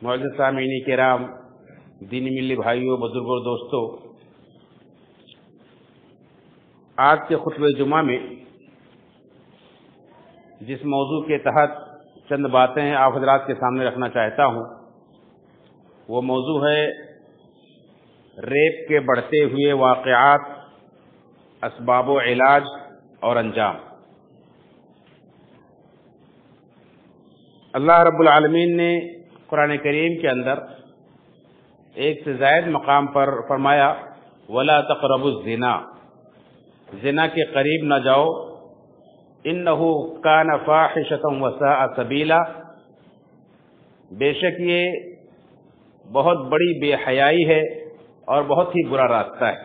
معزز سامعین کرام، دینی ملی بھائیوں، بزرگوں، دوستوں، آج کے خطبہ جمعہ میں جس موضوع کے تحت چند باتیں آپ حضرات کے سامنے رکھنا چاہتا ہوں وہ موضوع ہے ریپ کے بڑھتے ہوئے واقعات، اسباب و علاج اور انجام۔ اللہ رب العالمین نے قرآن کریم کے اندر ایک سے زائد مقام پر فرمایا وَلَا تَقْرَبُوا الزِّنَا، زنا کے قریب نہ جاؤ، إِنَّهُ كَانَ فَاحِشَةً وَسَاءَ سَبِيلًا، بے شک یہ بہت بڑی بے حیائی ہے اور بہت ہی برا راستہ ہے۔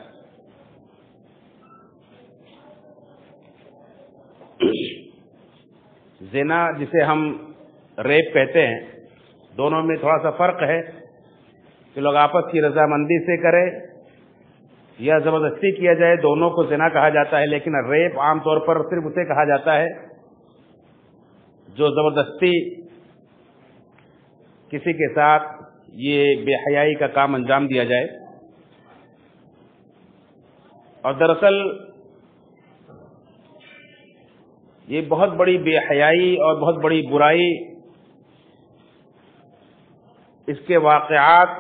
زنا جسے ہم ریپ کہتے ہیں، دونوں میں تھوڑا سا فرق ہے کہ لوگ آپس کی رضامندی سے کریں یا زبردستی کیا جائے، دونوں کو زنا کہا جاتا ہے، لیکن ریپ عام طور پر صرف اسے کہا جاتا ہے جو زبردستی کسی کے ساتھ یہ بے حیائی کا کام انجام دیا جائے۔ اور دراصل یہ بہت بڑی بے حیائی اور بہت بڑی برائی، اس کے واقعات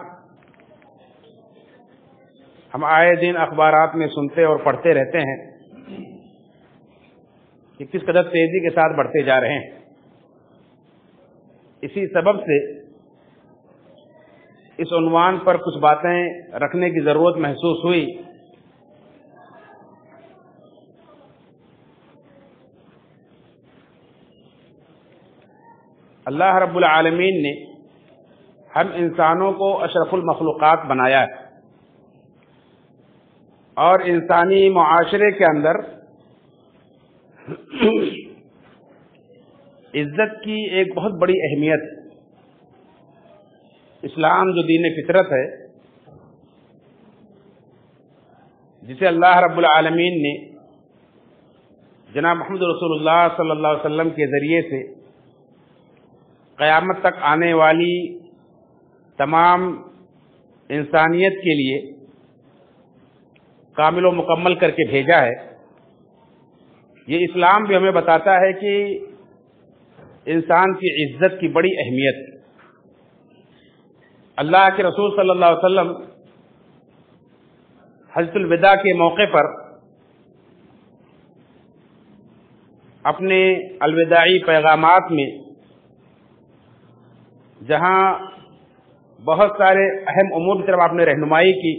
ہم آئے دن اخبارات میں سنتے اور پڑھتے رہتے ہیں کہ کس قدر تیزی کے ساتھ بڑھتے جا رہے ہیں۔ اسی سبب سے اس عنوان پر کچھ باتیں رکھنے کی ضرورت محسوس ہوئی۔ اللہ رب العالمین نے ہم انسانوں کو اشرف المخلوقات بنایا ہے، اور انسانی معاشرے کے اندر عزت کی ایک بہت بڑی اہمیت ہے۔ اسلام جو دین فطرت ہے، جسے اللہ رب العالمین نے جناب محمد رسول اللہ صلی اللہ علیہ وسلم کے ذریعے سے قیامت تک آنے والی تمام انسانیت کے لیے کامل و مکمل کر کے بھیجا ہے، یہ اسلام بھی ہمیں بتاتا ہے کہ انسان کی عزت کی بڑی اہمیت ہے۔ اللہ کے رسول صلی اللہ علیہ وسلم حجۃ الوداع کے موقع پر اپنے الوداعی پیغامات میں جہاں بہت سارے اہم امور کی طرف آپ نے رہنمائی کی،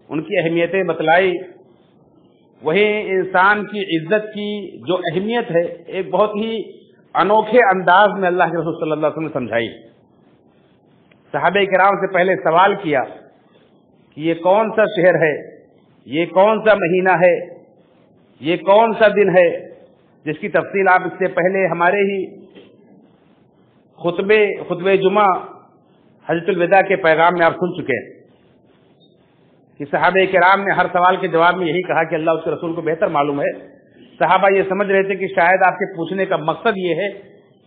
ان کی اہمیتیں بتلائی، وہیں انسان کی عزت کی جو اہمیت ہے ایک بہت ہی انوکھے انداز میں اللہ کے رسول صلی اللہ علیہ وسلم نے سمجھائی۔ صحابہ کرام سے پہلے سوال کیا کہ یہ کون سا شہر ہے، یہ کون سا مہینہ ہے، یہ کون سا دن ہے، جس کی تفصیل آپ اس سے پہلے ہمارے ہی خطبہ جمعہ حجۃ الوداع کے پیغام میں آپ سن چکے ہیں کہ صحابہ کرام نے ہر سوال کے جواب میں یہی کہا کہ اللہ اس کے رسول کو بہتر معلوم ہے۔ صحابہ یہ سمجھ رہے تھے کہ شاید آپ کے پوچھنے کا مقصد یہ ہے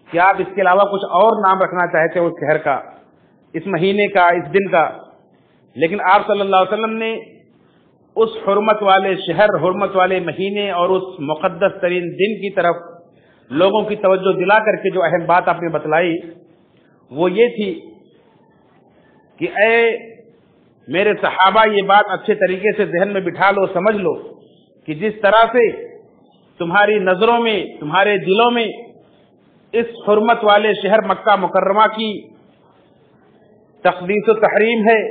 کہ آپ اس کے علاوہ کچھ اور نام رکھنا چاہتے ہیں اس شہر کا، اس مہینے کا، اس دن کا، لیکن آپ صلی اللہ علیہ وسلم نے اس حرمت والے شہر، حرمت والے مہینے اور اس مقدس ترین دن کی طرف لوگوں کی توجہ دلا کر کے جو اہم بات آپ نے بتلائی وہ یہ تھی کہ اے میرے صحابہ، یہ بات اچھے طریقے سے ذہن میں بٹھا لو، سمجھ لو کہ جس طرح سے تمہاری نظروں میں، تمہارے دلوں میں اس حرمت والے شہر مکہ مکرمہ کی تقدیس و تحریم ہے،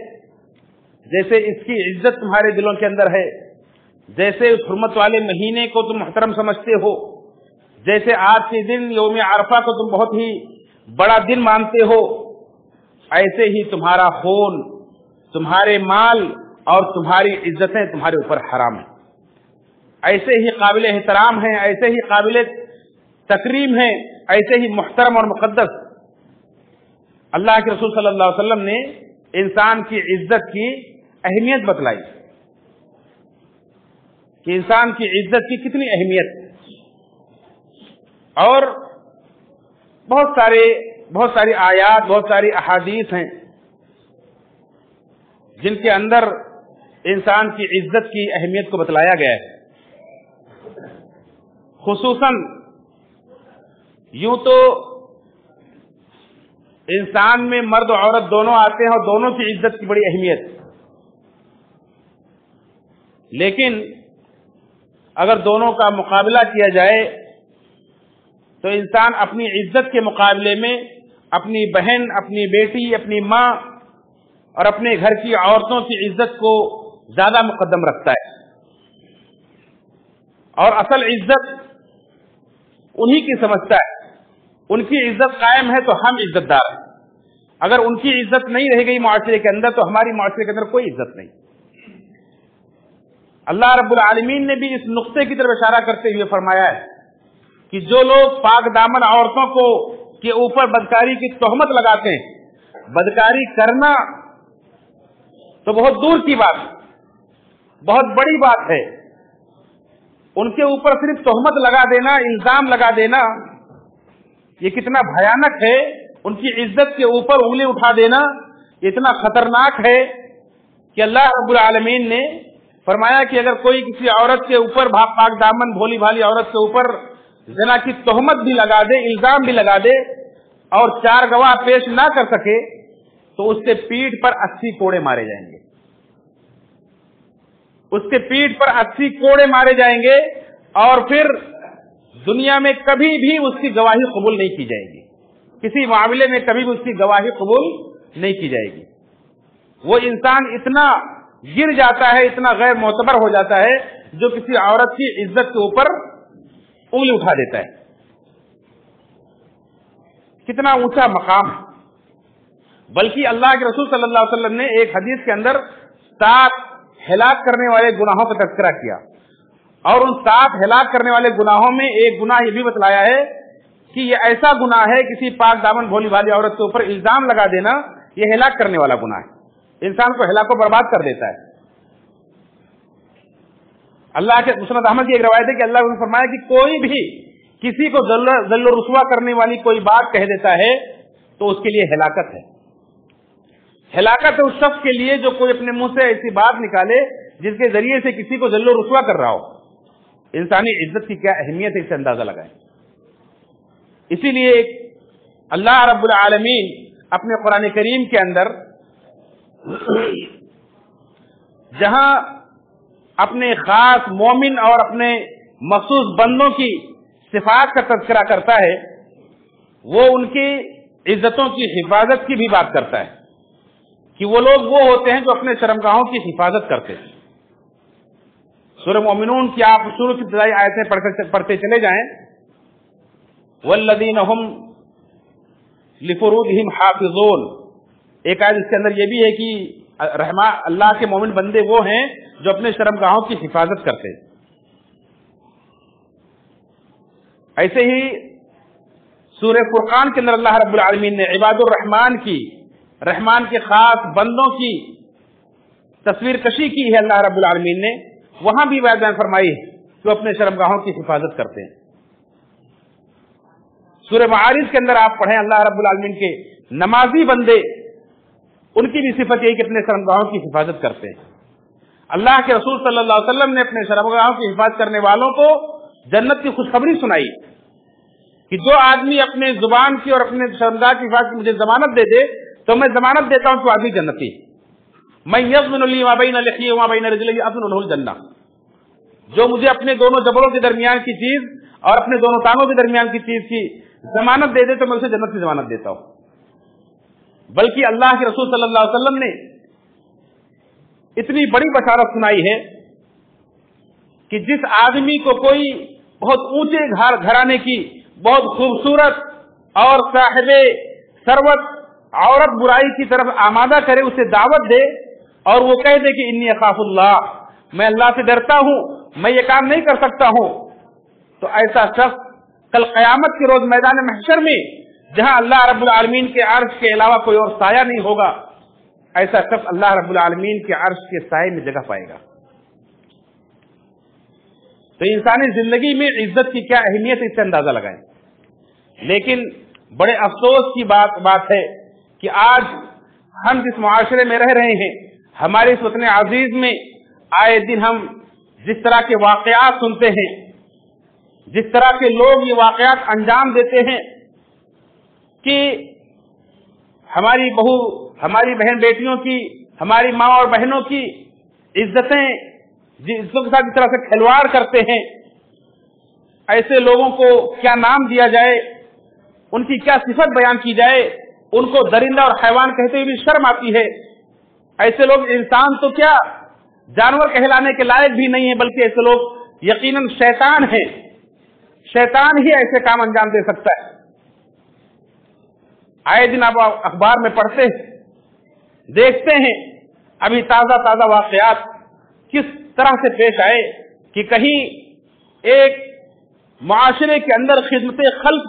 جیسے اس کی عزت تمہارے دلوں کے اندر ہے، جیسے اس حرمت والے مہینے کو تم محترم سمجھتے ہو، جیسے آج کے دن یوم عرفہ کو تم بہت ہی بڑا دن مانتے ہو، ایسے ہی تمہارا خون، تمہارے مال اور تمہاری عزتیں تمہارے اوپر حرام ہیں، ایسے ہی قابل احترام ہیں، ایسے ہی قابل تکریم ہیں، ایسے ہی محترم اور مقدس۔ اللہ کے رسول صلی اللہ علیہ وسلم نے انسان کی عزت کی اہمیت بتلائی کہ انسان کی عزت کی کتنی اہمیت، اور بہت سارے بہت ساری آیات، بہت ساری احادیث ہیں جن کے اندر انسان کی عزت کی اہمیت کو بتلایا گیا ہے۔ خصوصاً یوں تو انسان میں مرد و عورت دونوں آتے ہیں اور دونوں کی عزت کی بڑی اہمیت، لیکن اگر دونوں کا مقابلہ کیا جائے تو انسان اپنی عزت کے مقابلے میں اپنی بہن، اپنی بیٹی، اپنی ماں اور اپنے گھر کی عورتوں کی عزت کو زیادہ مقدم رکھتا ہے، اور اصل عزت انہی کی سمجھتا ہے۔ ان کی عزت قائم ہے تو ہم عزت دار ہیں، اگر ان کی عزت نہیں رہ گئی معاشرے کے اندر تو ہماری معاشرے کے اندر کوئی عزت نہیں۔ اللہ رب العالمین نے بھی اس نقطے کی طرف اشارہ کرتے ہوئے فرمایا ہے کہ جو لوگ پاک دامن عورتوں کو کے اوپر بدکاری کی تہمت لگاتے ہیں، بدکاری کرنا تو بہت دور کی بات، بہت بڑی بات ہے، ان کے اوپر صرف تہمت لگا دینا، الزام لگا دینا، یہ کتنا بھیانک ہے۔ ان کی عزت کے اوپر انگلی اٹھا دینا اتنا خطرناک ہے کہ اللہ رب العالمین نے فرمایا کہ اگر کوئی کسی عورت کے اوپر، پاک دامن بھولی بھالی عورت کے اوپر زنا کی تہمت بھی لگا دے، الزام بھی لگا دے اور 4 گواہ پیش نہ کر سکے تو اس کے پیٹھ پر 80 کوڑے مارے جائیں گے، اس کے پیٹھ پر 80 کوڑے مارے جائیں گے، اور پھر دنیا میں کبھی بھی اس کی گواہی قبول نہیں کی جائے گی، کسی معاملے میں کبھی بھی اس کی گواہی قبول نہیں کی جائے گی۔ وہ انسان اتنا گر جاتا ہے، اتنا غیر معتبر ہو جاتا ہے جو کسی عورت کی عزت کے اوپر انگلی اٹھا دیتا ہے۔ کتنا اونچا مقام ہے۔ بلکہ اللہ کے رسول صلی اللہ علیہ وسلم نے ایک حدیث کے اندر 7 ہلاک کرنے والے گناہوں کا تذکرہ کیا، اور ان 7 ہلاک کرنے والے گناہوں میں ایک گناہ یہ بھی بتلایا ہے کہ یہ ایسا گناہ ہے، کسی پاک دامن بھولی بھالی عورت کے اوپر الزام لگا دینا، یہ ہلاک کرنے والا گناہ ہے، انسان کو ہلاک و برباد کر دیتا ہے۔ اللہ کے مسند احمد کی ایک روایت ہے کہ اللہ نے فرمایا کہ کوئی بھی کسی کو ذل و رسوا کرنے والی کوئی بات کہہ دیتا ہے تو اس کے لیے ہلاکت ہے۔ ہلاکت ہے اس شخص کے لیے جو کوئی اپنے منہ سے ایسی بات نکالے جس کے ذریعے سے کسی کو ذل و رسوا کر رہا ہو۔ انسانی عزت کی کیا اہمیت ہے، اس سے اندازہ لگائیں۔ اسی لیے اللہ رب العالمین اپنے قرآن کریم کے اندر جہاں اپنے خاص مومن اور اپنے مخصوص بندوں کی صفات کا تذکرہ کرتا ہے، وہ ان کی عزتوں کی حفاظت کی بھی بات کرتا ہے کہ وہ لوگ وہ ہوتے ہیں جو اپنے شرمگاہوں کی حفاظت کرتے ہیں۔ سورہ مومنون کی آپ شروع کی ابتدائی آیتیں پڑھتے چلے جائیں، والذین هم لفروجہم حافظون، ایک آیت اس کے اندر یہ بھی ہے کہ اللہ کے مومن بندے وہ ہیں جو اپنے شرمگاہوں کی حفاظت کرتے ہیں۔ ایسے ہی سورہ فرقان کے اندر اللہ رب العالمین نے عباد الرحمن کی، رحمان کے خاص بندوں کی تصویر کشی کی ہے اللہ رب العالمین نے، وہاں بھی بیان فرمائی ہے جو اپنے شرمگاہوں کی حفاظت کرتے ہیں۔ سورہ معارج کے اندر آپ پڑھیں اللہ رب العالمین کے نمازی بندے، ان کی بھی صفت یہی کہ اپنے شرمگاہوں کی حفاظت کرتے ہیں۔ اللہ کے رسول صلی اللہ علیہ وسلم نے اپنے شرمگاہوں کی حفاظت کرنے والوں کو جنت کی خوشخبری سنائی کہ جو آدمی اپنے زبان کی اور اپنے شرمگاہ کی حفاظت کی مجھے ضمانت دے دے تو میں ضمانت دیتا ہوں کہ آدمی جنتی، میں یضمن لی ما بین لحیہ وما بین رجلیہ اضمن له الجنہ، جو مجھے اپنے دونوں جبڑوں کے درمیان کی چیز اور اپنے دونوں تانوں کے درمیان کی چیز کی ضمانت دے دے تو میں اسے جنت کی ضمانت دیتا ہوں۔ بلکہ اللہ کے رسول صلی اللہ علیہ وسلم نے اتنی بڑی بشارت سنائی ہے کہ جس آدمی کو کوئی بہت اونچے گھرانے کی بہت خوبصورت اور صاحب ثروت عورت برائی کی طرف آمادہ کرے، اسے دعوت دے اور وہ کہہ دے کہ انی اخاف اللہ، میں اللہ سے ڈرتا ہوں، میں یہ کام نہیں کر سکتا ہوں، تو ایسا شخص کل قیامت کے روز میدان محشر میں جہاں اللہ رب العالمین کے عرش کے علاوہ کوئی اور سایہ نہیں ہوگا، ایسا شخص اللہ رب العالمین کے عرش کے سائے میں جگہ پائے گا۔ تو انسانی زندگی میں عزت کی کیا اہمیت ہے، اس سے اندازہ لگائیں۔ لیکن بڑے افسوس کی بات ہے کہ آج ہم جس معاشرے میں رہ رہے ہیں، ہمارے اس وطن عزیز میں آئے دن ہم جس طرح کے واقعات سنتے ہیں، جس طرح کے لوگ یہ واقعات انجام دیتے ہیں کہ ہماری بہو، ہماری بہن بیٹیوں کی، ہماری ماں اور بہنوں کی عزتوں کے ساتھ جس طرح سے کھلواڑ کرتے ہیں، ایسے لوگوں کو کیا نام دیا جائے، ان کی کیا صفت بیان کی جائے، ان کو درندہ اور حیوان کہتے ہوئے بھی شرم آتی ہے۔ ایسے لوگ انسان تو کیا جانور کہلانے کے لائق بھی نہیں ہیں، بلکہ ایسے لوگ یقیناً شیطان ہیں، شیطان ہی ایسے کام انجام دے سکتا ہے۔ آئے دن آپ اخبار میں پڑھتے ہیں، دیکھتے ہیں ابھی تازہ واقعات کس طرح سے پیش آئے کہ کہیں ایک معاشرے کے اندر خدمت خلق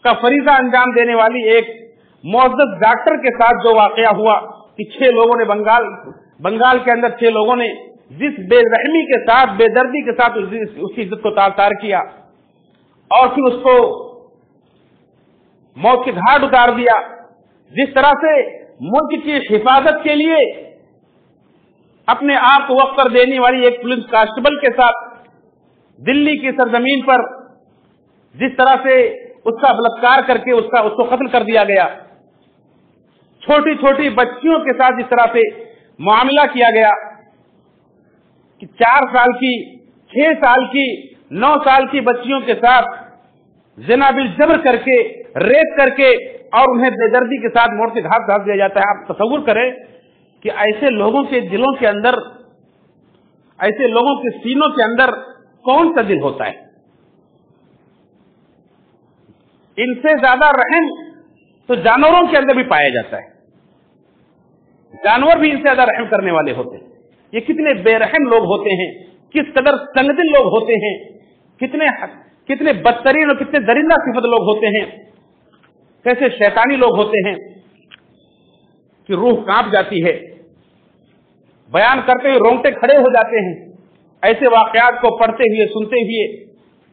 کا فریضہ انجام دینے والی ایک معزز ڈاکٹر کے ساتھ جو واقعہ ہوا کہ 6 لوگوں نے بنگال کے اندر 6 لوگوں نے جس بے رحمی کے ساتھ، بے دردی کے ساتھ اس کی عزت کو تار کیا اور پھر اس کو موت کے گھاٹ اتار دیا، جس طرح سے ملک کی حفاظت کے لیے اپنے آپ کو وقف کر دینے والی ایک پولیس کانسٹیبل کے ساتھ دلی کی سرزمین پر جس طرح سے اس کا بلاکار کر کے اس کو قتل کر دیا گیا، چھوٹی چھوٹی بچیوں کے ساتھ جس طرح سے معاملہ کیا گیا کہ 4 سال کی، 6 سال کی، 9 سال کی بچیوں کے ساتھ زنا بالجبر کر کے، ریپ کر کے اور انہیں بے دردی کے ساتھ موت کے گھاٹ ڈال دیا جاتا ہے۔ آپ تصور کریں کہ ایسے لوگوں کے دلوں کے اندر، ایسے لوگوں کے سینوں کے اندر کون سا دل ہوتا ہے؟ ان سے زیادہ رحم تو جانوروں کے اندر بھی پایا جاتا ہے، جانور بھی ان سے زیادہ رحم کرنے والے ہوتے ہیں۔ یہ کتنے بے رحم لوگ ہوتے ہیں، کس قدر سنگدل لوگ ہوتے ہیں، کتنے بدترین اور کتنے درندہ صفت لوگ ہوتے ہیں، کیسے شیطانی لوگ ہوتے ہیں کہ روح کانپ جاتی ہے، بیان کرتے ہوئے رونگٹے کھڑے ہو جاتے ہیں۔ ایسے واقعات کو پڑھتے ہوئے، سنتے ہوئے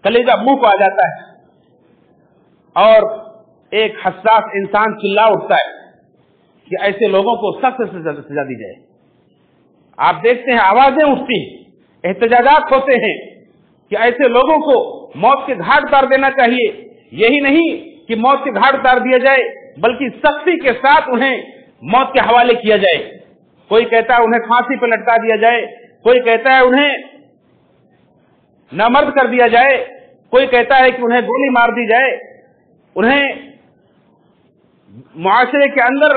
کلیجہ منہ کو آ جاتا ہے اور ایک حساس انسان چلا اٹھتا ہے کہ ایسے لوگوں کو سخت سے سزا دی جائے۔ آپ دیکھتے ہیں آوازیں اٹھتی ہیں، احتجاجات ہوتے ہیں کہ ایسے لوگوں کو موت کے گھاٹ اتار دینا چاہیے۔ یہی نہیں کہ موت کے گھاٹ اتار دیا جائے بلکہ سختی کے ساتھ انہیں موت کے حوالے کیا جائے۔ کوئی کہتا ہے انہیں پھانسی پہ لٹکا دیا جائے، کوئی کہتا ہے انہیں نامرد کر دیا جائے، کوئی کہتا ہے کہ انہیں گولی مار دی جائے، انہیں معاشرے کے اندر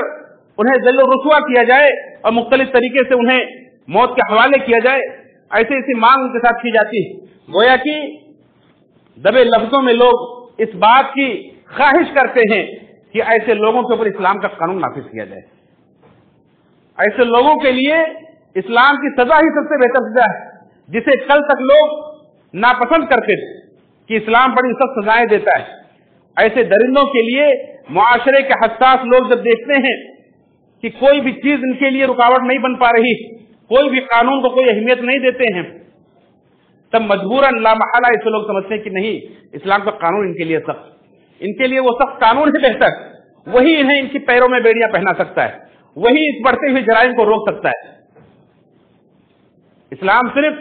انہیں ذل و رسوا کیا جائے اور مختلف طریقے سے انہیں موت کے حوالے کیا جائے۔ ایسی مانگ ان کے ساتھ کی جاتی ہے، گویا کہ دبے لفظوں میں لوگ اس بات کی خواہش کرتے ہیں کہ ایسے لوگوں کے اوپر اسلام کا قانون نافذ کیا جائے۔ ایسے لوگوں کے لیے اسلام کی سزا ہی سب سے بہتر سزا ہے، جسے کل تک لوگ ناپسند کرتے تھے کہ اسلام بڑی سخت سزائیں دیتا ہے۔ ایسے درندوں کے لیے معاشرے کے حساس لوگ جب دیکھتے ہیں کہ کوئی بھی چیز ان کے لیے رکاوٹ نہیں بن پا رہی، کوئی بھی قانون کو کوئی اہمیت نہیں دیتے ہیں، تب مجبوراً لا محالہ ایسے لوگ سمجھتے ہیں کہ نہیں، اسلام کا قانون ان کے لیے سخت، ان کے لیے وہ سخت قانون ہی بہتر، وہی انہیں ان کی پیروں میں بیڑیاں پہنا سکتا ہے، وہی اس بڑھتے ہوئے جرائم کو روک سکتا ہے۔ اسلام صرف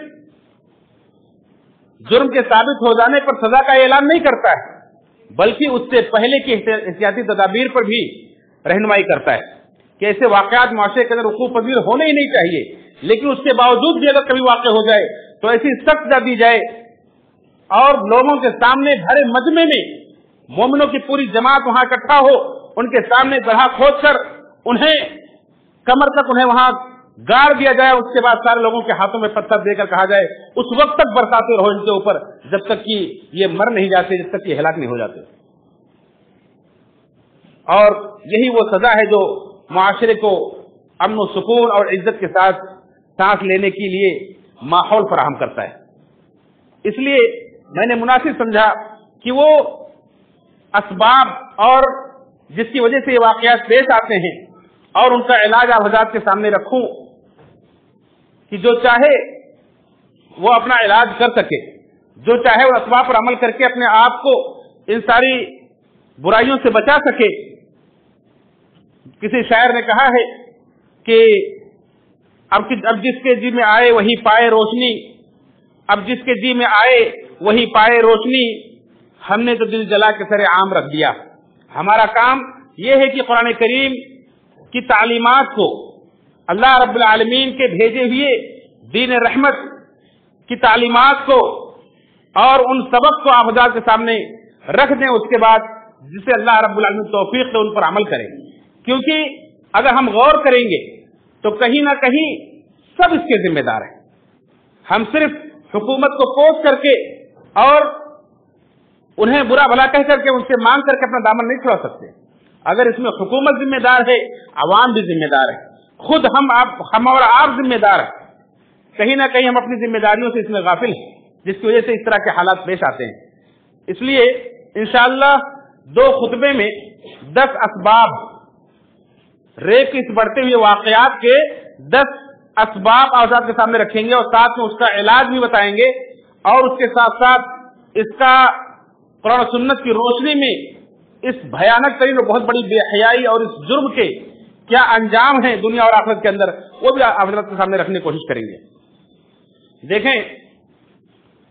جرم کے ثابت ہو جانے پر سزا کا اعلان نہیں کرتا ہے، بلکہ اس سے پہلے کی احتیاطی تدابیر پر بھی رہنمائی کرتا ہے کہ ایسے واقعات معاشرے کے اندر وقوع پذیر ہونے ہی نہیں چاہیے، لیکن اس کے باوجود بھی اگر کبھی واقع ہو جائے تو ایسی سخت سزا دی جائے اور لوگوں کے سامنے بھرے مجمع میں مومنوں کی پوری جماعت وہاں اکٹھا ہو، ان کے سامنے گڑھا کھود کر انہیں کمر تک انہیں وہاں گاڑ دیا جائے، اس کے بعد سارے لوگوں کے ہاتھوں میں پتھر دے کر کہا جائے اس وقت تک برساتے رہو ان کے اوپر جب تک کہ یہ مر نہیں جاتے، جب تک کہ ہلاک نہیں ہو جاتے۔ اور یہی وہ سزا ہے جو معاشرے کو امن و سکون اور عزت کے ساتھ سانس لینے کے لیے ماحول فراہم کرتا ہے۔ اس لیے میں نے مناسب سمجھا کہ وہ اسباب اور جس کی وجہ سے یہ واقعات پیش آتے ہیں اور ان کا علاج آپ حضرات کے سامنے رکھوں کہ جو چاہے وہ اپنا علاج کر سکے، جو چاہے وہ اسباب پر عمل کر کے اپنے آپ کو ان ساری برائیوں سے بچا سکے. کسی شاعر نے کہا ہے کہ اب جس کے جی میں آئے وہی پائے روشنی، اب جس کے جی میں آئے وہی پائے روشنی، ہم نے تو دل جلا کے سر عام رکھ دیا. ہمارا کام یہ ہے کہ قرآن کریم کی تعلیمات کو، اللہ رب العالمین کے بھیجے ہوئے دین رحمت کی تعلیمات کو اور ان سبق کو آپ حضرات کے سامنے رکھ دیں، اس کے بعد جسے اللہ رب العالمین توفیق دے ان پر عمل کریں. کیونکہ اگر ہم غور کریں گے تو کہیں نہ کہیں سب اس کے ذمہ دار ہیں. ہم صرف حکومت کو کوس کر کے اور انہیں برا بھلا کہہ کر کے ان سے مانگ کر کے اپنا دامن نہیں چھڑا سکتے. اگر اس میں حکومت ذمہ دار ہے، عوام بھی ذمہ دار ہے، خود ہم اور آپ ذمہ دار ہیں. کہیں نہ کہیں ہم اپنی ذمہ داریوں سے اس میں غافل ہیں، جس کی وجہ سے اس طرح کے حالات پیش آتے ہیں. اس لیے انشاءاللہ 2 خطبے میں 10 اسباب، ریپ کے اس بڑھتے ہوئے واقعات کے 10 اسباب آزاد کے سامنے رکھیں گے اور ساتھ میں اس کا علاج بھی بتائیں گے، اور اس کے ساتھ ساتھ اس کا قرآن و سنت کی روشنی میں اس بھیانک ترین اور بہت بڑی بے حیائی اور اس جرم کے کیا انجام ہیں دنیا اور آخرت کے اندر، وہ بھی حضرت کے سامنے رکھنے کی کوشش کریں گے. دیکھیں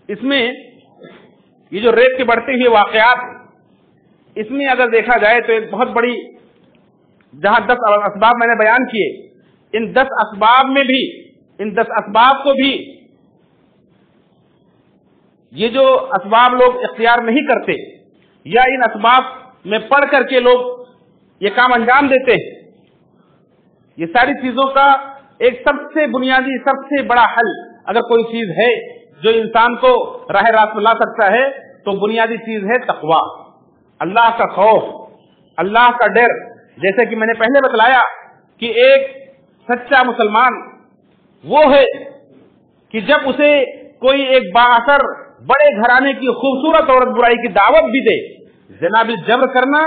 اس میں یہ جو ریپ کے بڑھتے ہوئے واقعات، اس میں اگر دیکھا جائے تو ایک بہت بڑی، جہاں 10 اسباب میں نے بیان کیے، ان 10 اسباب میں بھی، ان 10 اسباب کو بھی یہ جو اسباب لوگ اختیار نہیں کرتے یا ان اسباب میں پڑھ کر کے لوگ یہ کام انجام دیتے ہیں، یہ ساری چیزوں کا ایک سب سے بنیادی، سب سے بڑا حل اگر کوئی چیز ہے جو انسان کو راہ راست میں لا سکتا ہے تو بنیادی چیز ہے تقویٰ، اللہ کا خوف، اللہ کا ڈر. جیسے کہ میں نے پہلے بتلایا کہ ایک سچا مسلمان وہ ہے کہ جب اسے کوئی ایک بااثر بڑے گھرانے کی خوبصورت عورت برائی کی دعوت بھی دے، زنا بالجبر کرنا،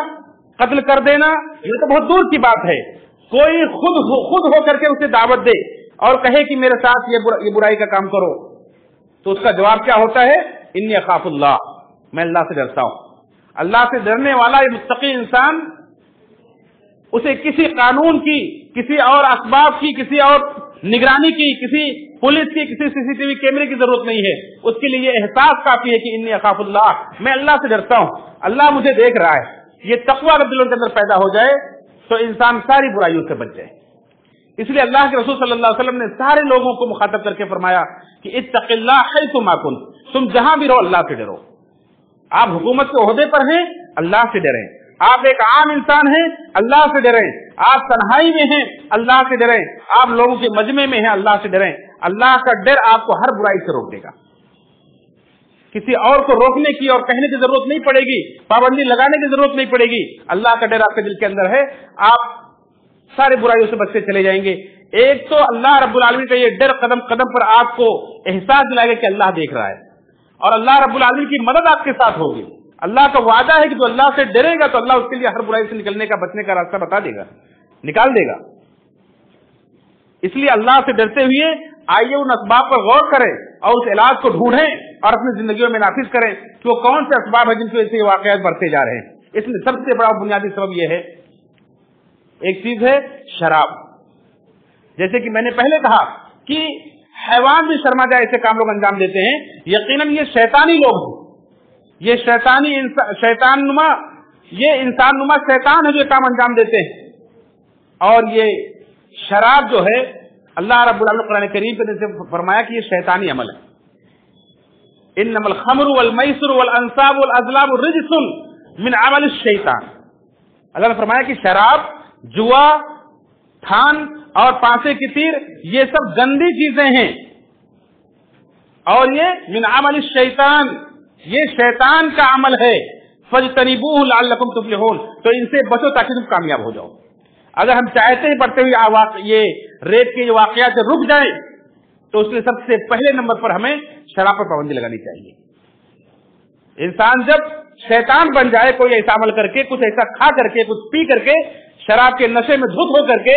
قتل کر دینا یہ تو بہت دور کی بات ہے، کوئی خود ہو کر کے اسے دعوت دے اور کہے کہ میرے ساتھ یہ برائی کا کام کرو، تو اس کا جواب کیا ہوتا ہے؟ انی اخاف اللہ، میں اللہ سے ڈرتا ہوں. اللہ سے ڈرنے والا یہ متقی انسان، اسے کسی قانون کی، کسی اور اسباب کی، کسی اور نگرانی کی، کسی پولیس کی، کسی CCTV کیمرے کی ضرورت نہیں ہے. اس کے لیے یہ احساس کافی ہے کہ انی اخاف اللہ، میں اللہ سے ڈرتا ہوں، اللہ مجھے دیکھ رہا ہے. یہ تقویٰ اگر دلوں کے اندر پیدا ہو جائے تو انسان ساری برائیوں سے بچ جائے. اس لیے اللہ کے رسول صلی اللہ علیہ وسلم نے سارے لوگوں کو مخاطب کر کے فرمایا کہ اتق اللہ حیثما کنت، تم جہاں بھی رہو اللہ سے ڈرو. آپ حکومت کے عہدے پر ہیں، اللہ سے ڈریں. آپ ایک عام انسان ہیں، اللہ سے ڈریں. آپ تنہائی میں ہیں، اللہ سے ڈریں. آپ لوگوں کے مجمع میں ہیں، اللہ سے ڈریں. اللہ کا ڈر آپ کو ہر برائی سے روک دے گا. کسی اور کو روکنے کی اور کہنے کی ضرورت نہیں پڑے گی، پابندی لگانے کی ضرورت نہیں پڑے گی. اللہ کا ڈر آپ کے دل کے اندر ہے، آپ سارے برائیوں سے بچتے چلے جائیں گے. ایک تو اللہ رب العالمین کا یہ ڈر قدم قدم پر آپ کو احساس دلائے گا کہ اللہ دیکھ رہا ہے، اور اللہ رب العالمین کی مدد آپ کے ساتھ ہوگی. اللہ کا وعدہ ہے کہ جو اللہ سے ڈرے گا تو اللہ اس کے لیے ہر برائی سے نکلنے کا، بچنے کا راستہ بتا دے گا، نکال دے گا. اس لیے اللہ سے ڈرتے ہوئے آئیے ان اسباب پر غور کریں اور اس علاج کو ڈھونڈیں اور اپنی زندگیوں میں نافذ کریں کہ وہ کون سے اسباب ہیں جن کی وجہ سے یہ واقعات بڑھتے جا رہے ہیں. اس میں سب سے بڑا بنیادی سبب یہ ہے، ایک چیز ہے شراب. جیسے کہ میں نے پہلے کہا کہ حیوان بھی شرما جائے ایسے کام لوگ انجام دیتے ہیں. یقیناً یہ شیطانی لوگ ہیں، یہ شیطانی شیطان نما، یہ انسان نما شیطان ہے جو کام انجام دیتے ہیں. اور یہ شراب جو ہے اللہ رب العالمین قرآن کریم کے سے فرمایا کہ یہ شیطانی عمل ہے. انما الخمر والمیسر والانصاب والازلام رجس من عمل الشیطان. اللہ نے فرمایا کہ شراب، جوا، تھان اور پانسے کی تیر یہ سب گندی چیزیں ہیں اور یہ من عمل الشیطان، یہ شیطان کا عمل ہے. فاجتنبوہ لعلکم تفلحون، تو ان سے بچو تاکہ تم کامیاب ہو جاؤ. اگر ہم چاہتے ہیں بڑھتے ہوئے یہ ریپ کے واقعات رک جائیں تو اس لیے سب سے پہلے نمبر پر ہمیں شراب پر پابندی لگانی چاہیے. انسان جب شیطان بن جائے کوئی ایسا عمل کر کے، کچھ ایسا کھا کر کے، کچھ پی کر کے، شراب کے نشے میں دھت ہو کر کے،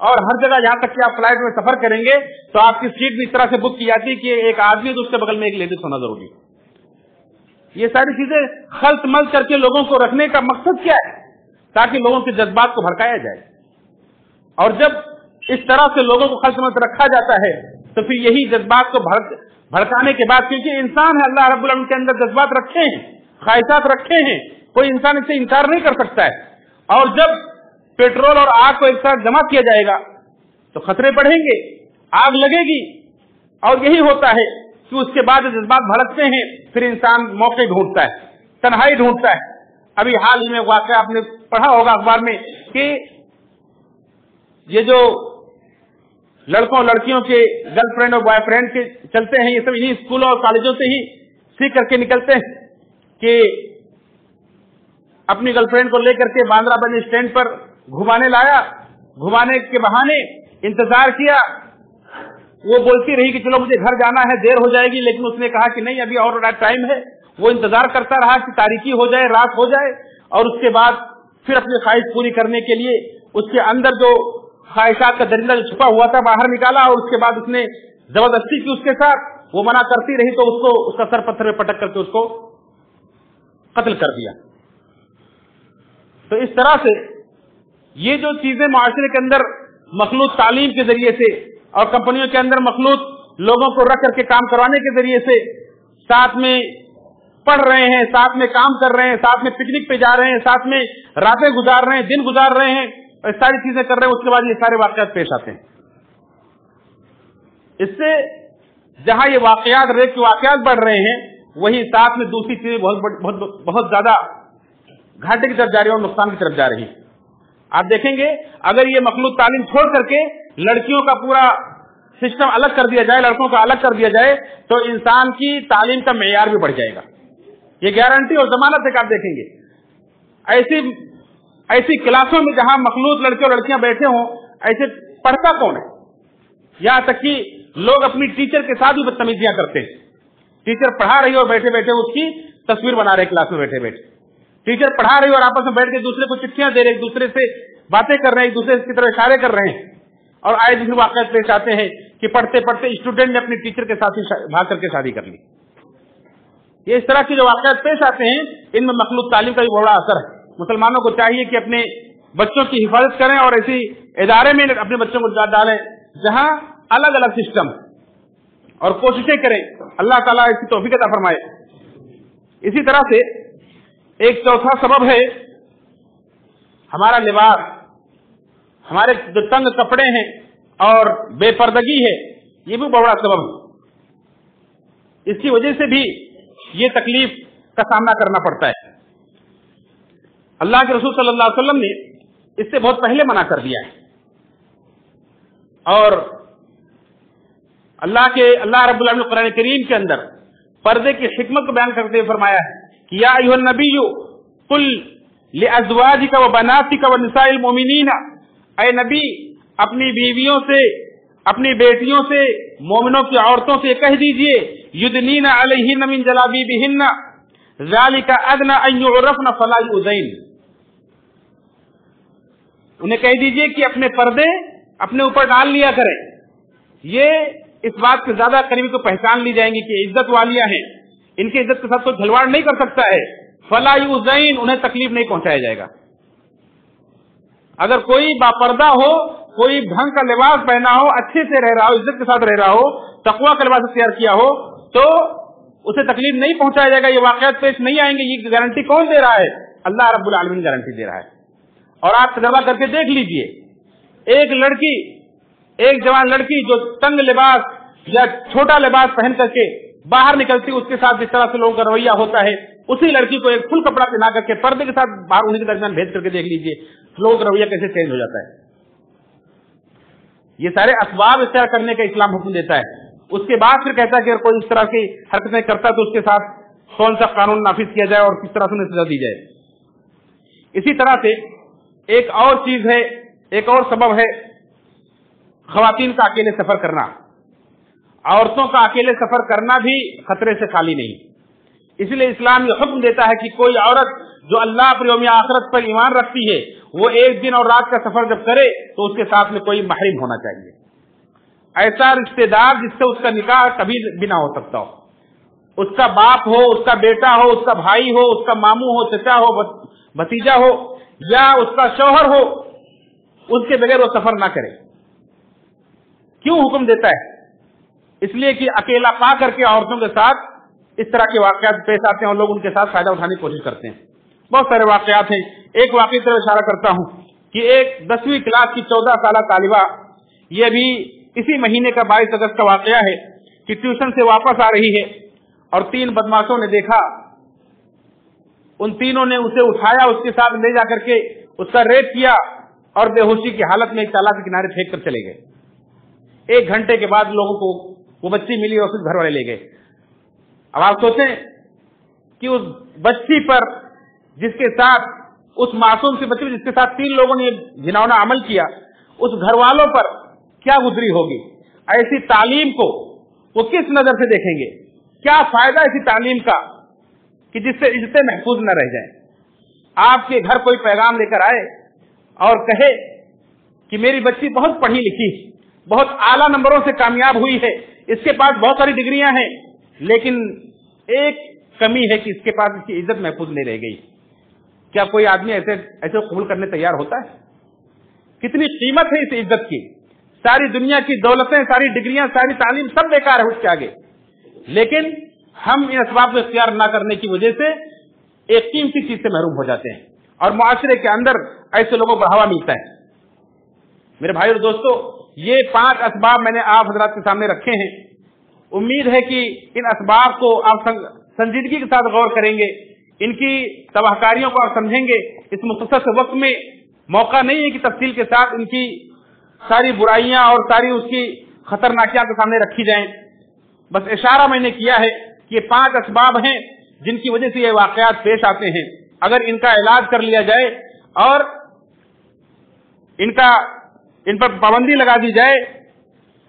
اور ہر جگہ یہاں تک کہ آپ فلائٹ میں سفر کریں گے تو آپ کی سیٹ بھی اس طرح سے بک کی جاتی ہے کہ ایک آدمی تو اس کے بغل میں ایک لیڈیز ہونا ضروری. یہ ساری چیزیں خلط ملط کر کے لوگوں کو رکھنے کا مقصد کیا ہے؟ تاکہ لوگوں کے جذبات کو بھڑکایا جائے. اور جب اس طرح سے لوگوں کو خلط ملط رکھا جاتا ہے تو پھر یہی جذبات کو بھڑکانے کے بعد، کیونکہ انسان ہے، اللہ رب العالمین کے اندر جذبات رکھے ہیں، خواہشات رکھے ہیں، کوئی انسان اس سے انکار نہیں کر سکتا ہے. اور جب پیٹرول اور آگ کو ایک ساتھ جمع کیا جائے گا تو خطرے بڑھیں گے، آگ لگے گی، اور یہی ہوتا ہے کہ اس کے بعد جذبات بھڑکتے ہیں، پھر انسان موقع ڈھونڈتا ہے، تنہائی ڈھونڈتا ہے. ابھی حال ہی میں واقعہ آپ نے پڑھا ہوگا اخبار میں کہ یہ جو لڑکوں لڑکیوں کے گرل فرینڈ اور بوائے فرینڈ کے چلتے ہیں، یہ سب انہیں اسکولوں اور کالجوں سے ہی سیکھ کر کے نکلتے ہیں کہ اپنی گرل فرینڈ کو لے کر کے باندرا بس اسٹینڈ پر گھمانے لایا، گھمانے کے بہانے انتظار کیا. وہ بولتی رہی کہ چلو مجھے گھر جانا ہے، دیر ہو جائے گی، لیکن اس نے کہا کہ نہیں ابھی اور ٹائم ہے. وہ انتظار کرتا رہا کہ تاریکی ہو جائے، رات ہو جائے، اور اس کے بعد پھر اپنی خواہش پوری کرنے کے لیے اس کے اندر جو خواہشات کا درندہ جو چھپا ہوا تھا باہر نکالا، اور اس کے بعد اس نے زبردستی کی اس کے ساتھ. وہ منع کرتی رہی تو اس کو اس کا سر پتھر میں پٹک کر کے اس کو قتل کر دیا. تو اس طرح سے یہ جو چیزیں معاشرے کے اندر مخلوط تعلیم کے ذریعے سے اور کمپنیوں کے اندر مخلوط لوگوں کو رکھ کر کے کام کروانے کے ذریعے سے ساتھ میں پڑھ رہے ہیں، ساتھ میں کام کر رہے ہیں، ساتھ میں پکنک پہ جا رہے ہیں، ساتھ میں راتیں گزار رہے ہیں، دن گزار رہے ہیں، اور ساری چیزیں کر رہے ہیں، اس کے بعد یہ سارے واقعات پیش آتے ہیں. اس سے جہاں یہ واقعات ریپ کے واقعات بڑھ رہے ہیں، وہی ساتھ میں دوسری چیزیں بہت زیادہ گھاٹے کی طرف جا رہی ہے اور نقصان کی طرف جا رہی ہے. آپ دیکھیں گے اگر یہ مخلوط تعلیم چھوڑ کر کے لڑکیوں کا پورا سسٹم الگ کر دیا جائے، لڑکوں کا الگ کر دیا جائے، تو انسان کی تعلیم کا معیار بھی بڑھ جائے گا. یہ گارنٹی اور ضمانت ہے کہ آپ دیکھیں گے ایسی کلاسوں میں جہاں مخلوط لڑکے اور لڑکیاں بیٹھے ہوں، ایسے پڑھتا کون ہے؟ یہاں تک کہ لوگ اپنی ٹیچر کے ساتھ بھی بدتمیزیاں کرتے ہیں. ٹیچر پڑھا رہی اور بیٹھے بیٹھے اس کی تصویر بنا رہے کلاس میں بیٹھے بیٹھے. ٹیچر پڑھا رہی اور آپس میں بیٹھ کے دوسرے کو چٹھیاں دے رہے، ایک دوسرے سے باتیں کر رہے ہیں، ایک دوسرے کی طرف اشارے کر رہے ہیں. اور آئے دن واقعات پیش آتے ہیں کہ پڑھتے پڑھتے اسٹوڈنٹ نے اپنی ٹیچر کے ساتھ بھاگ کر کے شادی کر لی. یہ اس طرح کے جو واقعات پیش آتے ہیں، ان میں مخلوط تعلیم کا بھی بڑا اثر ہے. مسلمانوں کو چاہیے کہ اپنے بچوں کی حفاظت کریں اور ایسی ادارے میں اپنے بچوں کو ڈالیں جہاں الگ الگ سسٹم، اور کوششیں کریں. اللہ تعالیٰ اس کی توفیق عطا فرمائے. اسی طرح سے ایک چوتھا سبب ہے ہمارا لباس. ہمارے جو تنگ کپڑے ہیں اور بے پردگی ہے، یہ بھی بڑا سبب ہے. اس کی وجہ سے بھی یہ تکلیف کا سامنا کرنا پڑتا ہے. اللہ کے رسول صلی اللہ علیہ وسلم نے اس سے بہت پہلے منع کر دیا ہے. اور اللہ رب العالمین قرآن کریم کے اندر پردے کی حکمت کو بیان کرتے ہوئے فرمایا ہے کہ یا ایھا النبی قل لازواجک وبناتک ونساء المؤمنین، اے نبی اپنی بیویوں سے، اپنی بیٹیوں سے، مومنوں کی عورتوں سے کہہ دیجئے یدنین علیہن من جلابیبہن ذالک ادنی ان یعرفن فلا یؤذین. انہیں کہہ دیجئے کہ اپنے پردے اپنے اوپر ڈال لیا کریں. یہ اس بات کے زیادہ قریبی کو پہچان لی جائیں گی کہ عزت والیاں ہیں، ان کی عزت کے ساتھ کوئی کھلواڑ نہیں کر سکتا ہے. فلا یؤذین، انہیں تکلیف نہیں پہنچایا جائے گا. اگر کوئی باپردہ ہو، کوئی ڈھنگ کا لباس پہنا ہو، اچھے سے رہ رہا ہو، عزت کے ساتھ رہ رہا ہو، تقویٰ کا لباس اختیار کیا ہو، تو اسے تکلیف نہیں پہنچایا جائے گا. یہ واقعات پیش نہیں آئیں گے. یہ گارنٹی کون دے رہا ہے؟ اللہ رب العالمین گارنٹی دے رہا ہے. اور آپ تجربہ کر کے دیکھ لیجئے، ایک جوان لڑکی جو تنگ لباس یا چھوٹا لباس پہن کر کے باہر نکلتی، اس کے ساتھ جس طرح سے لوگوں کا رویہ ہوتا ہے، اسی لڑکی کو ایک فل کپڑا پہنا کر کے پردے کے ساتھ باہر انہیں کے درمیان بھیج کر کے دیکھ لیجئے لوگوں کا رویہ کیسے چینج ہو جاتا ہے. یہ سارے اسباب اختیار کرنے کا اسلام حکم دیتا ہے. اس کے بعد پھر کہتا ہے کہ اگر کوئی اس طرح کی حرکتیں کرتا ہے تو اس کے ساتھ کون سا قانون نافذ کیا جائے اور کس طرح سے انہیں سزا دی جائے. اسی طرح سے ایک اور چیز ہے، ایک اور سبب ہے خواتین کا اکیلے سفر کرنا. عورتوں کا اکیلے سفر کرنا بھی خطرے سے خالی نہیں. اس لیے اسلام یہ حکم دیتا ہے کہ کوئی عورت جو اللہ پر یوم آخرت پر ایمان رکھتی ہے وہ ایک دن اور رات کا سفر جب کرے تو اس کے ساتھ میں کوئی محرم ہونا چاہیے، ایسا رشتے دار جس سے اس کا نکاح کبھی بھی نہ ہو سکتا ہو، اس کا باپ ہو، اس کا بیٹا ہو، اس کا بھائی ہو، اس کا ماموں ہو، چچا ہو، بھتیجا ہو یا اس کا شوہر ہو، اس کے بغیر وہ سفر نہ کرے۔ کیوں حکم دیتا ہے؟ اس لیے کہ اکیلا پا کر کے عورتوں کے ساتھ اس طرح کے واقعات پیش آتے ہیں اور لوگ ان کے ساتھ فائدہ اٹھانے کی کوشش کرتے ہیں۔ بہت سارے واقعات ہیں، ایک واقعے طرف اشارہ کرتا ہوں کہ ایک 10ویں کلاس کی 14 سالہ طالبہ، یہ ابھی اسی مہینے کا 22 اگست کا واقعہ ہے کہ ٹیوشن سے واپس آ رہی ہے اور 3 بدماشوں نے دیکھا، ان تینوں نے اسے اٹھایا، اس کے ساتھ لے جا کر کے اس کا ریپ کیا اور بے ہوشی کی حالت میں ایک تالاب کے کنارے پھینک کر چلے گئے۔ 1 گھنٹے کے بعد لوگوں کو وہ بچی ملی اور پھر گھر والے لے گئے۔ اب آپ سوچیں کہ اس بچی پر جس کے ساتھ، اس معصوم سے بچی جس کے ساتھ 3 لوگوں نے گھناؤنا عمل کیا، اس گھر والوں پر کیا گزری ہوگی؟ ایسی تعلیم کو وہ کس نظر سے دیکھیں گے؟ کیا فائدہ ایسی تعلیم کا کہ جس سے عزتیں محفوظ نہ رہ جائیں؟ آپ کے گھر کوئی پیغام لے کر آئے اور کہے کہ میری بچی بہت پڑھی لکھی، بہت اعلیٰ نمبروں سے کامیاب ہوئی ہے، اس کے پاس بہت ساری ڈگریاں ہیں، لیکن ایک کمی ہے کہ اس کے پاس اس کی عزت محفوظ نہیں رہ گئی۔ کیا کوئی آدمی ایسے قبول کرنے تیار ہوتا ہے؟ کتنی قیمت ہے اس عزت کی؟ ساری دنیا کی دولتیں، ساری ڈگریاں، ساری تعلیم سب بیکار ہے اس کے آگے، لیکن ہم ان اسباب کو اختیار نہ کرنے کی وجہ سے ایک قیمتی چیز سے محروم ہو جاتے ہیں اور معاشرے کے اندر ایسے لوگوں کو بڑھاوا ملتا ہے۔ میرے بھائی اور دوستو، یہ 5 اسباب میں نے آپ حضرات کے سامنے رکھے ہیں۔ امید ہے کہ ان اسباب کو آپ سنجیدگی کے ساتھ غور کریں گے، ان کی تباہکاریوں کو آپ سمجھیں گے۔ اس مختصر سے وقت میں موقع نہیں ہے کہ تفصیل کے ساتھ ان کی ساری برائیاں اور ساری اس کی خطرناکیاں کے سامنے رکھی جائیں، بس اشارہ میں نے کیا ہے کہ یہ 5 اسباب ہیں جن کی وجہ سے یہ واقعات پیش آتے ہیں۔ اگر ان کا علاج کر لیا جائے اور ان پر پابندی لگا دی جائے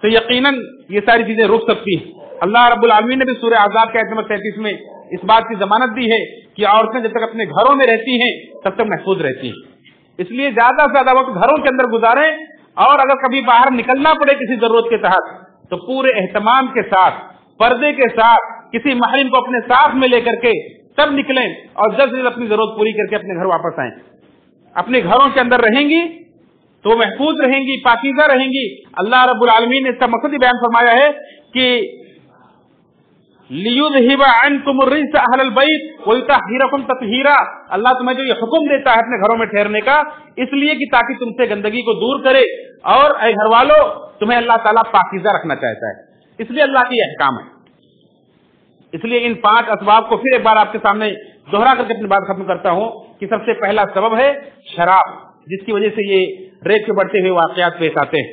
تو یقیناً یہ ساری چیزیں رک سکتی ہیں۔ اللہ رب العالمین نے بھی سورہ احزاب کے آیت نمبر 33 میں اس بات کی ضمانت دی ہے کہ عورتیں جب تک اپنے گھروں میں رہتی ہیں تب تک محفوظ رہتی ہیں، اس لیے زیادہ سے زیادہ وقت گھروں کے اندر گزاریں، اور اگر کبھی باہر نکلنا پڑے کسی ضرورت کے تحت تو پورے اہتمام کے ساتھ، پردے کے ساتھ، کسی محرم کو اپنے ساتھ میں لے کر کے تب نکلیں اور جلد سے جلد اپنی ضرورت پوری کر کے اپنے گھر واپس آئیں۔ اپنے گھروں کے اندر رہیں گی تو محفوظ رہیں گی، پاکیزہ رہیں گی۔ اللہ رب العالمین نے اس کا مقصد بیان فرمایا ہے کہ لِيُذْهِبَ عَنْكُمُ الرِّجْسَ أَهْلَ الْبَيْتِ وَيُطَهِّرَكُمْ تَطْهِيرًا، اللہ تمہیں جو یہ حکم دیتا ہے اپنے گھروں میں ٹھہرنے کا، اس لیے کہ تاکہ تم سے گندگی کو دور کرے، اور اے گھر والوں تمہیں اللہ تعالیٰ پاکیزہ رکھنا چاہتا ہے، اس لیے اللہ کی احکام ہے۔ اس لیے ان 5 اسباب کو پھر ایک بار آپ کے سامنے دوہرا کر کے اپنی بات ختم کرتا ہوں کہ سب سے پہلا سبب ہے شراب، جس کی وجہ سے یہ ریپ کے بڑھتے ہوئے واقعات پیش آتے ہیں۔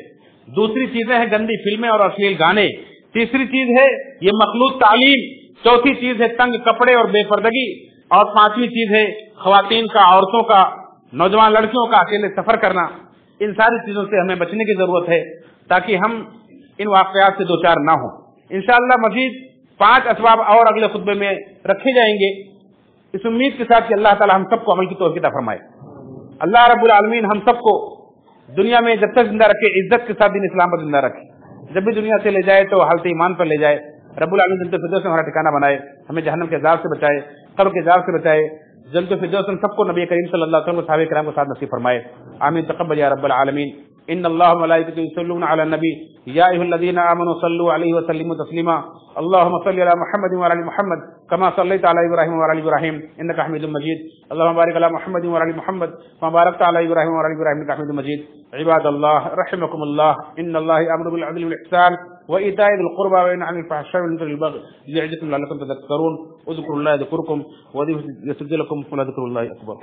دوسری چیزیں ہیں گندی فلمیں اور اشلیل گانے، تیسری چیز ہے یہ مخلوط تعلیم، چوتھی چیز ہے تنگ کپڑے اور بے پردگی، اور 5ویں چیز ہے خواتین کا، عورتوں کا، نوجوان لڑکیوں کا اکیلے سفر کرنا۔ ان ساری چیزوں سے ہمیں بچنے کی ضرورت ہے تاکہ ہم ان واقعات سے دوچار نہ ہوں۔ انشاءاللہ مزید 5 اسباب اور اگلے خطبے میں رکھے جائیں گے، اس امید کے ساتھ کہ اللہ تعالی ہم سب کو عمل کی توفیق عطا فرمائے۔ اللہ رب العالمین ہم سب کو دنیا میں جب تک زندہ رکھے، عزت کے ساتھ دین اسلام پر زندہ رکھے، جب بھی دنیا سے لے جائے تو حالت ایمان پر لے جائے۔ رب العالمین جنت الفردوس میں ہمارا ٹھکانہ بنائے، ہمیں جہنم کے عذاب سے بچائے، قبر کے عذاب سے بچائے۔ جنت الفردوس ہم سب کو نبی کریم صلی اللہ علیہ وسلم و صحابہ کرام کو ساتھ نصیب فرمائے، آمین تقبل یا رب العالمین۔ ان اللہ وملائکتہ یصلون علی النبی یا ایھا الذین آمنوا صلوا علیہ وسلموا تسلیما، اللهم صل علی محمد وعلی آل محمد كما صليت على ابراہیم وعلى آل ابراہیم انك حمید مجید، اللهم بارک علی محمد وعلى آل محمد كما باركت على ابراہیم وعلى آل ابراہیم انك حمید مجید۔ عباد اللہ رحمكم اللہ، ان اللہ یأمر بالعدل والإحسان وإيتاء ذي القربى وينهى عن الفحشاء والمنكر والبغي يعظكم لعلكم تذكرون، اذكروا الله يذكركم ويزيد لكم ولذكر الله أكبر۔